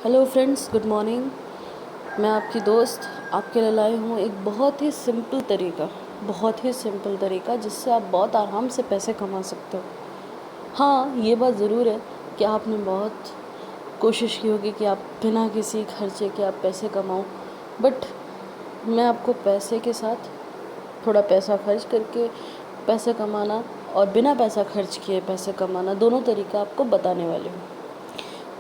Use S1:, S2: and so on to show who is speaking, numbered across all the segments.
S1: Hello friends, good morning. मैं आपकी दोस्त आपके लिए लाई हूँ एक बहुत ही सिंपल तरीका जिससे आप बहुत आराम से पैसे कमा सकते हो। हाँ, ये बात ज़रूर है कि आपने बहुत कोशिश की होगी कि आप बिना किसी खर्चे के आप पैसे कमाओ, बट मैं आपको पैसे के साथ थोड़ा पैसा खर्च करके पैसे कमाना और बिना पैसा खर्च किए पैसे कमाना, दोनों तरीका आपको बताने वाली हूँ।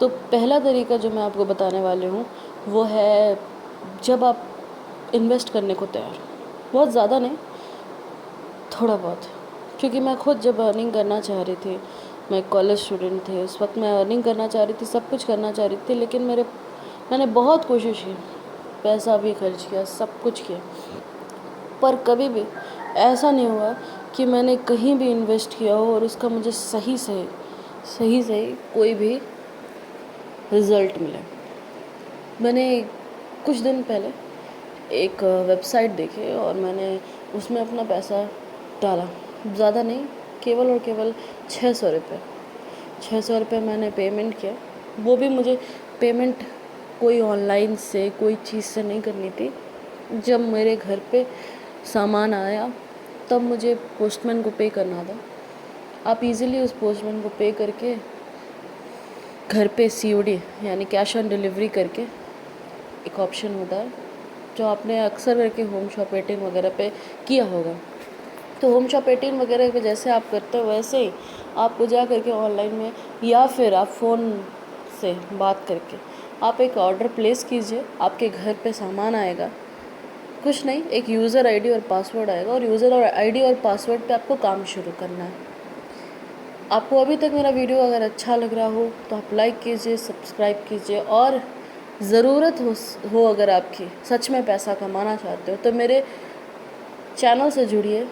S1: तो पहला तरीका जो मैं आपको बताने वाली हूँ वो है, जब आप इन्वेस्ट करने को तैयार हो, बहुत ज़्यादा नहीं, थोड़ा बहुत। क्योंकि मैं खुद जब अर्निंग करना चाह रही थी, मैं कॉलेज स्टूडेंट थी, उस वक्त मैं अर्निंग करना चाह रही थी, सब कुछ करना चाह रही थी, लेकिन मैंने बहुत कोशिश की, पैसा भी खर्च किया, सब कुछ किया, पर कभी भी ऐसा नहीं हुआ कि मैंने कहीं भी इन्वेस्ट किया हो और उसका मुझे सही कोई भी रिज़ल्ट मिले। मैंने कुछ दिन पहले एक वेबसाइट देखी और मैंने उसमें अपना पैसा डाला, ज़्यादा नहीं, केवल और केवल 600 रुपये मैंने पेमेंट किया। वो भी मुझे पेमेंट कोई ऑनलाइन से, कोई चीज़ से नहीं करनी थी। जब मेरे घर पे सामान आया तब मुझे पोस्टमैन को पे करना था। आप इजीली उस पोस्टमैन को पे करके घर पे COD यानी कैश ऑन डिलीवरी करके, एक ऑप्शन होता है जो आपने अक्सर करके होम शॉप 18 वगैरह पे किया होगा। तो होम शॉप 18 वगैरह पे जैसे आप करते हो वैसे ही आपको जा करके ऑनलाइन में या फिर आप फ़ोन से बात करके आप एक ऑर्डर प्लेस कीजिए। आपके घर पे सामान आएगा, कुछ नहीं, एक यूज़र ID और पासवर्ड आएगा और यूज़र ID और पासवर्ड पे आपको काम शुरू करना है। आपको अभी तक मेरा वीडियो अगर अच्छा लग रहा हो तो आप लाइक कीजिए, सब्सक्राइब कीजिए, और ज़रूरत हो अगर आपकी सच में पैसा कमाना चाहते हो तो मेरे चैनल से जुड़िए।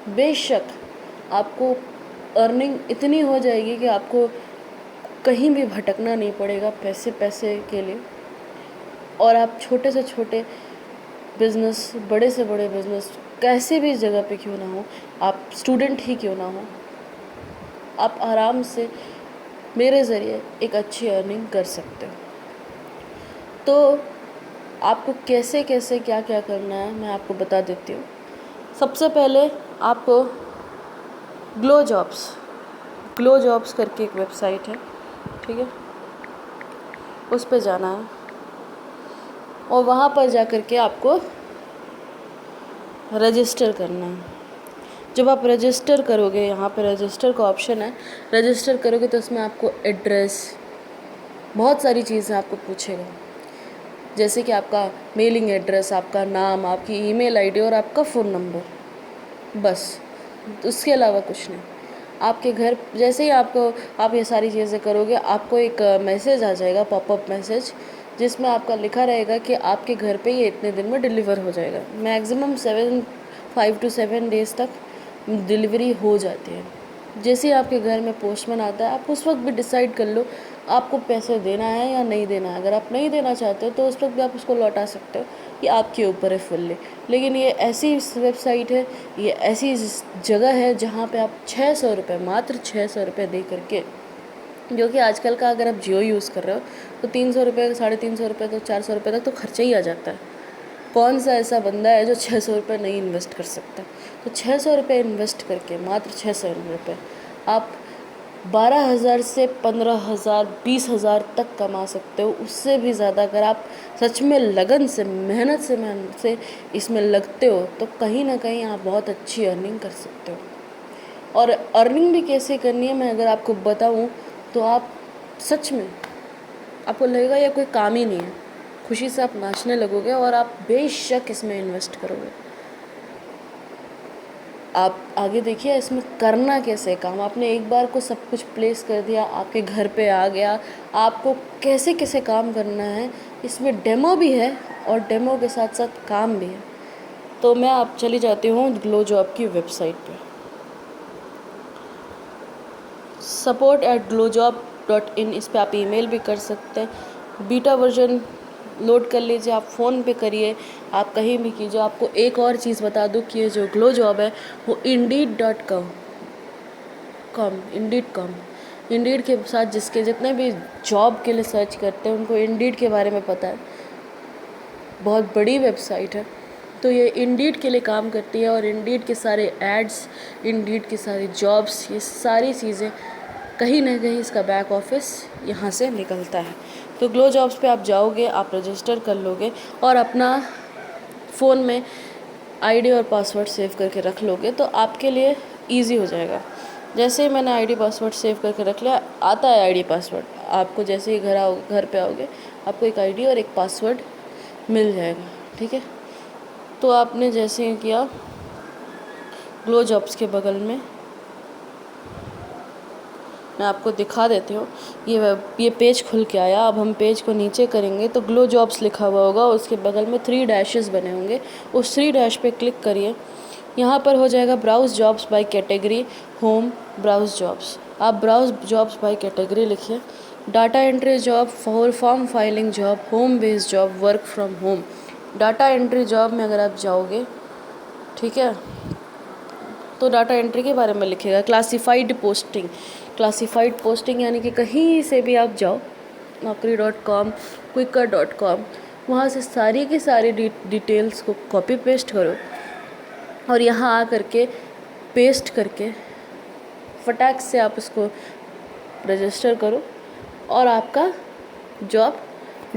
S1: बेशक आपको अर्निंग इतनी हो जाएगी कि आपको कहीं भी भटकना नहीं पड़ेगा पैसे के लिए, और आप छोटे से छोटे बिज़नेस, बड़े से बड़े बिज़नेस, कैसे भी जगह पे क्यों ना हो, आप स्टूडेंट ही क्यों ना हो, आप आराम से मेरे ज़रिए एक अच्छी अर्निंग कर सकते हो। तो आपको कैसे कैसे क्या क्या करना है मैं आपको बता देती हूँ। सबसे पहले आपको ग्लो जॉब्स करके एक वेबसाइट है, ठीक है, उस पर जाना है और वहाँ पर जा कर के आपको रजिस्टर करना है। जब आप रजिस्टर करोगे, यहाँ पे रजिस्टर का ऑप्शन है, रजिस्टर करोगे तो उसमें आपको एड्रेस, बहुत सारी चीज़ें आपको पूछेगा, जैसे कि आपका मेलिंग एड्रेस, आपका नाम, आपकी ईमेल ID और आपका फ़ोन नंबर, बस, उसके अलावा कुछ नहीं। आपके घर जैसे ही आप ये सारी चीज़ें करोगे, आपको एक मैसेज आ जाएगा, पॉपअप मैसेज, जिसमें आपका लिखा रहेगा कि आपके घर पे ये इतने दिन में डिलीवर हो जाएगा। मैक्सिमम 5 to 7 डेज़ तक डिलीवरी हो जाती है। जैसे ही आपके घर में पोस्टमैन आता है, आप उस वक्त भी डिसाइड कर लो आपको पैसे देना है या नहीं देना है। अगर आप नहीं देना चाहते हो तो उस वक्त भी आप उसको लौटा सकते हो, ये आपके ऊपर है फुल्ली। लेकिन ये ऐसी वेबसाइट है, ये ऐसी जगह है जहाँ पे आप 600 रुपये, मात्र 600 रुपये दे करके, जो कि आजकल का अगर आप जियो यूज़ कर रहे हो तो 300 रुपये, 350 रुपये, तो 400 रुपये तक तो खर्चा ही आ जाता है। कौन सा ऐसा बंदा है जो 600 रुपये नहीं इन्वेस्ट कर सकता? तो 600 रुपये इन्वेस्ट करके, मात्र 600 रुपये, आप 12,000 से 15,000, 20,000 तक कमा सकते हो। उससे भी ज़्यादा अगर आप सच में लगन से, मेहनत से इसमें लगते हो तो कहीं ना कहीं आप बहुत अच्छी अर्निंग कर सकते हो। और अर्निंग भी कैसे करनी है मैं अगर आपको बताऊं तो आप सच में, आपको लगेगा ये कोई काम ही नहीं है, खुशी से आप नाचने लगोगे और आप बेशक इसमें इन्वेस्ट करोगे। आप आगे देखिए इसमें करना कैसे है काम। आपने एक बार को सब कुछ प्लेस कर दिया, आपके घर पे आ गया, आपको कैसे कैसे काम करना है, इसमें डेमो भी है और डेमो के साथ साथ काम भी है। तो मैं आप चली जाती हूँ ग्लो जॉब की वेबसाइट पे, support@glowjob.in, इस पर आप ईमेल भी कर सकते हैं। बीटा वर्जन लोड कर लीजिए, आप फ़ोन पे करिए, आप कहीं भी कीजिए। आपको एक और चीज़ बता दूँ कि ये जो ग्लो जॉब है वो indeed.com इंडीड के साथ जिसके जितने भी जॉब के लिए सर्च करते हैं उनको इंडीड के बारे में पता है, बहुत बड़ी वेबसाइट है। तो ये इंडीड के लिए काम करती है और इंडीड के सारे एड्स, इंडीड की सारी जॉब्स, ये सारी चीज़ें कहीं ना कहीं इसका बैक ऑफिस यहाँ से निकलता है। तो ग्लो जॉब्स पे आप जाओगे, आप रजिस्टर कर लोगे और अपना फ़ोन में आईडी और पासवर्ड सेव करके रख लोगे तो आपके लिए इजी हो जाएगा। जैसे ही मैंने आईडी पासवर्ड सेव करके रख लिया, आता है आईडी पासवर्ड आपको, जैसे ही घर पे आओगे आपको एक आईडी और एक पासवर्ड मिल जाएगा, ठीक है। तो आपने जैसे ही किया, ग्लो जॉब्स के बगल में मैं आपको दिखा देती हूँ, ये पेज खुल के आया। अब हम पेज को नीचे करेंगे तो ग्लो जॉब्स लिखा हुआ होगा, उसके बगल में 3 डैशेस बने होंगे, उस 3 डैश पे क्लिक करिए। यहाँ पर हो जाएगा browse jobs by category, home, browse jobs. आप ब्राउज जॉब्स बाय कैटेगरी लिखिए। Data entry job, form filing job, home based job, work from home. Data entry job में अगर आप जाओगे, ठीक है, तो डाटा एंट्री के बारे में लिखेगा। क्लासिफाइड पोस्टिंग, क्लासिफाइड पोस्टिंग यानी कि कहीं से भी आप जाओ, naukri.com, quikr.com, वहाँ से सारी की सारी डिटेल्स को कॉपी पेस्ट करो और यहाँ आ करके पेस्ट करके फटाक से आप उसको रजिस्टर करो और आपका जॉब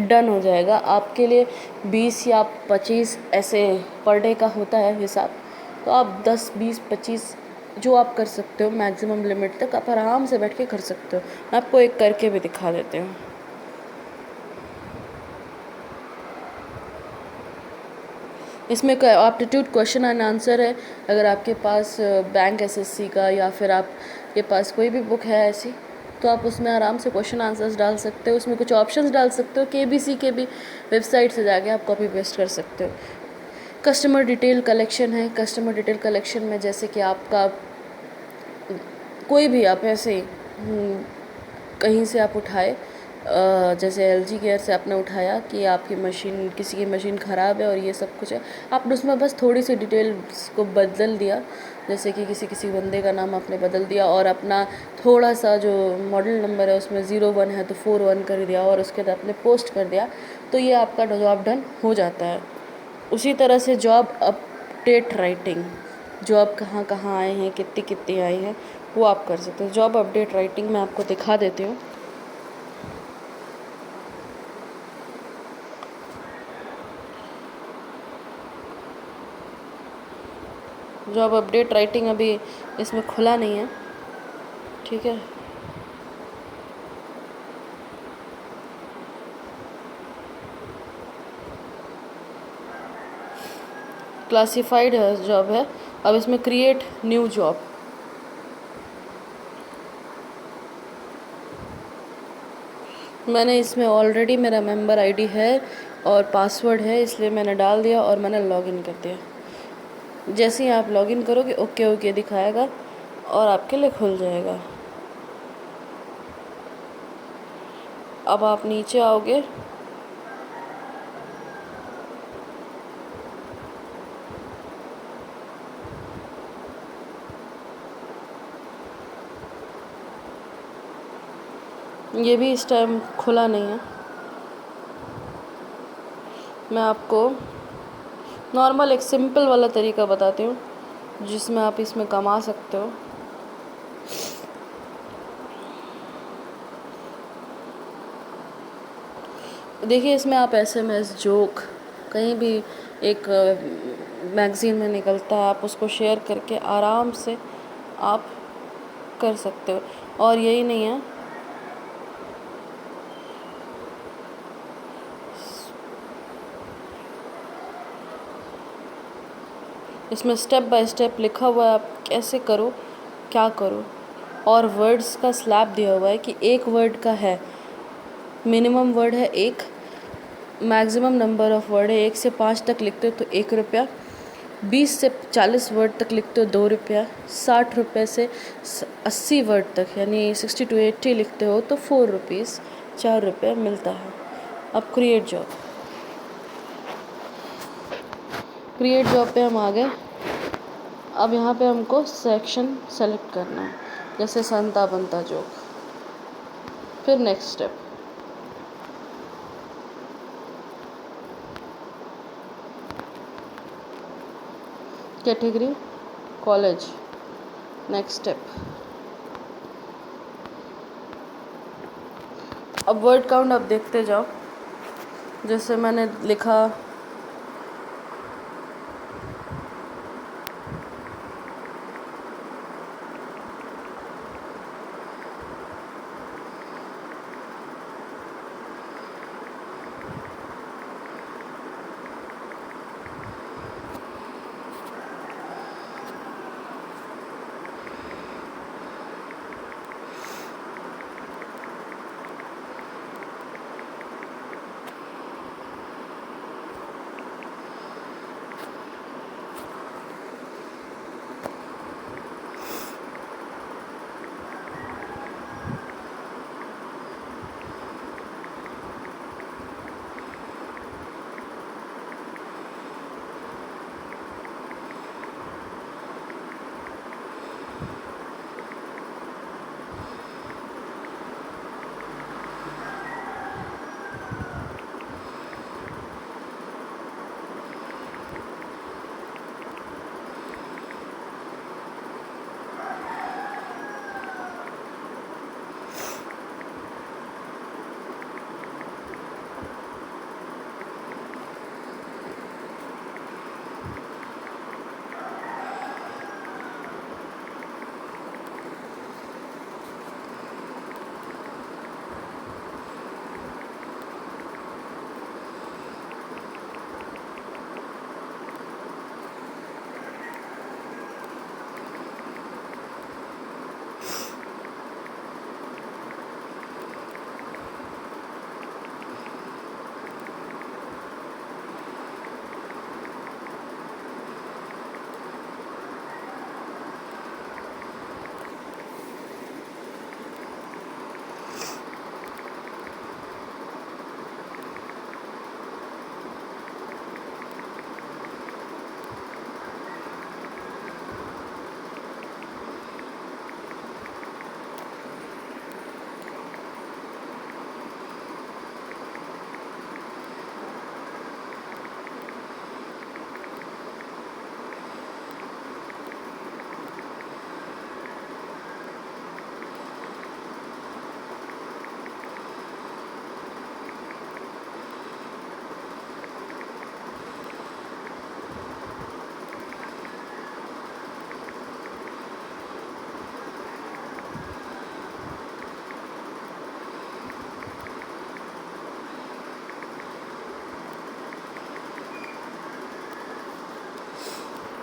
S1: डन हो जाएगा। आपके लिए 20 या 25 ऐसे पर डे का होता है हिसाब, तो आप 10, 20, 25 जो आप कर सकते हो, मैक्सिमम लिमिट तक आप आराम से बैठ के कर सकते हो। मैं आपको एक करके भी दिखा देती हूँ। इसमें एप्टीट्यूड क्वेश्चन एंड आंसर है। अगर आपके पास बैंक एसएससी का या फिर आपके पास कोई भी बुक है ऐसी, तो आप उसमें आराम से क्वेश्चन आंसर्स डाल सकते हो। उसमें कुछ ऑप्शंस डाल सकते हो, केबीसी के भी वेबसाइट से जाके आप कॉपी पेस्ट कर सकते हो। कस्टमर डिटेल कलेक्शन है। कस्टमर डिटेल कलेक्शन में जैसे कि आपका कोई भी आप ऐसे कहीं से आप उठाए, जैसे LG केयर से आपने उठाया कि आपकी मशीन, किसी की मशीन ख़राब है और ये सब कुछ है, आपने उसमें बस थोड़ी सी डिटेल्स को बदल दिया, जैसे कि किसी बंदे का नाम आपने बदल दिया और अपना थोड़ा सा जो मॉडल नंबर है उसमें 01 है तो 41 कर दिया और उसके बाद आपने पोस्ट कर दिया, तो ये आपका जॉब डन हो जाता है। उसी तरह से जॉब अपडेट राइटिंग, जॉब कहाँ कहाँ आए हैं, कितनी कितनी आई हैं, वो आप कर सकते हो। जॉब अपडेट राइटिंग मैं आपको दिखा देती हूँ। जॉब अपडेट राइटिंग अभी इसमें खुला नहीं है, ठीक है। क्लासिफाइड जॉब है। अब इसमें क्रिएट न्यू जॉब, मैंने इसमें ऑलरेडी मेरा मेंबर आईडी है और पासवर्ड है, इसलिए मैंने डाल दिया और मैंने लॉगिन कर दिया। जैसे ही आप लॉगिन करोगे ओके ओके दिखाएगा और आपके लिए खुल जाएगा। अब आप नीचे आओगे, ये भी इस टाइम खुला नहीं है। मैं आपको नॉर्मल एक सिंपल वाला तरीका बताती हूँ जिसमें आप इसमें कमा सकते हो। देखिए, इसमें आप SMS, जोक, कहीं भी एक मैगज़ीन में निकलता है, आप उसको शेयर करके आराम से आप कर सकते हो। और यही नहीं है, इसमें स्टेप बाय स्टेप लिखा हुआ है आप कैसे करो, क्या करो, और वर्ड्स का स्लैब दिया हुआ है कि एक वर्ड का है, मिनिमम वर्ड है 1, मैक्सिमम नंबर ऑफ़ वर्ड है 1 से 5 तक लिखते हो तो 1 रुपया, 20 से 40 वर्ड तक लिखते हो 2 रुपया, 60 रुपये से 80 वर्ड तक यानी 60 to 80 लिखते हो तो 4 रुपीज़, 4 रुपये मिलता है। अब क्रिएट जॉब पे हम आ गए। अब यहाँ पे हमको सेक्शन सेलेक्ट करना है, जैसे संता बनता जॉब, फिर next step, category college. Next step, अब वर्ड काउंट आप देखते जाओ। जैसे मैंने लिखा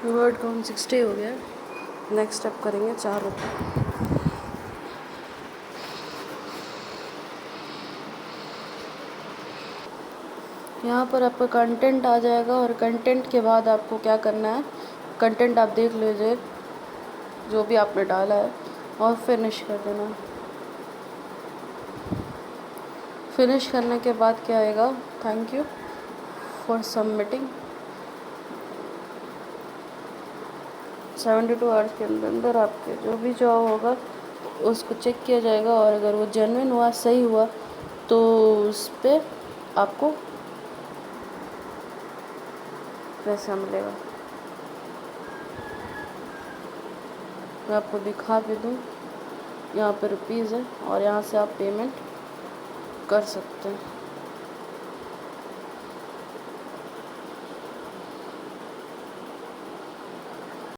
S1: वर्ड काउंट 60 हो गया। नेक्स्ट स्टेप करेंगे 4 रुपये। यहाँ पर आपका कंटेंट आ जाएगा और कंटेंट के बाद आपको क्या करना है, कंटेंट आप देख लीजिए जो भी आपने डाला है और फिनिश कर देना। फिनिश करने के बाद क्या आएगा, thank you for submitting. 72 hours के अंदर आपके जो भी जॉब होगा उसको चेक किया जाएगा और अगर वो जेन्युइन हुआ, सही हुआ, तो उस पर आपको पैसा मिलेगा। मैं आपको दिखा भी दूँ, यहाँ पे रुपीज़ है और यहाँ से आप पेमेंट कर सकते हैं।